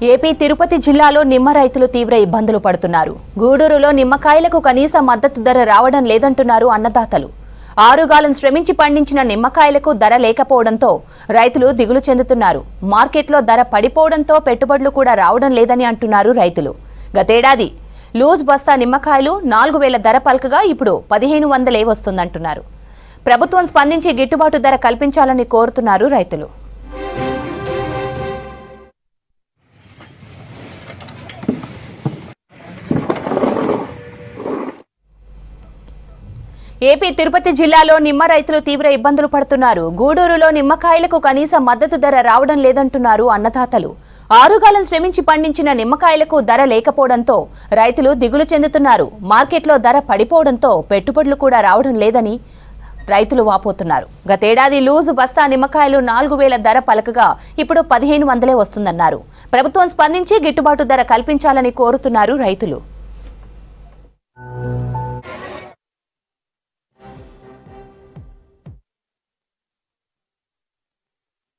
AP Tirupati జిల్లాలో నిమ్మ రైతులు తీవ్ర ఇబ్బందులు పడుతున్నారు. గూడూరులో నిమ్మకాయలకు కనీస మద్దతు ధర రావడం లేదంటున్నారు అన్నదాతలు. 6 గాలం శ్రమించి పండించిన నిమ్మకాయలకు ధర లేకపోవడంతో రైతులు దిగులు చెందుతున్నారు. మార్కెట్లో ధర పడిపోవడంతో పెట్టుబడులు కూడా రావడం లేదని అంటున్నారు రైతులు. గతేడాది లూజ్ బస్తా నిమ్మకాయలు 4000 ధర పలకగా ఇప్పుడు 1500 వస్తుందంటున్నారు. ప్రభుత్వం స్పందించి గిట్టుబాటు ధర కల్పించాలని కోరుతున్నారు రైతులు. ఏపీ తిరుపతి జిల్లాలో నిమ్మ రైతులు తీవ్ర ఇబ్బందులు పడుతున్నారు. గూడూరులో నిమ్మకాయలకు కనీస మద్దతు ధర రావడం లేదంటున్నారు అన్నదాతలు. 6 గాలం శ్రమించి పండించిన నిమ్మకాయలకు ధర లేకపోవడంతో రైతులు దిగులు చెందుతున్నారు. మార్కెట్లో ధర పడిపోవడంతో పెట్టుబడులు కూడా రావడం లేదని రైతులు వాపోతున్నారు. గతేడాది లూజు బస్తా నిమ్మకాయలు 4000 ధర పలకగా ఇప్పుడు 1500 వస్తుందన్నారు. ప్రభుత్వం స్పందించి గిట్టుబాటు ధర కల్పించాలని కోరుతున్నారు రైతులు.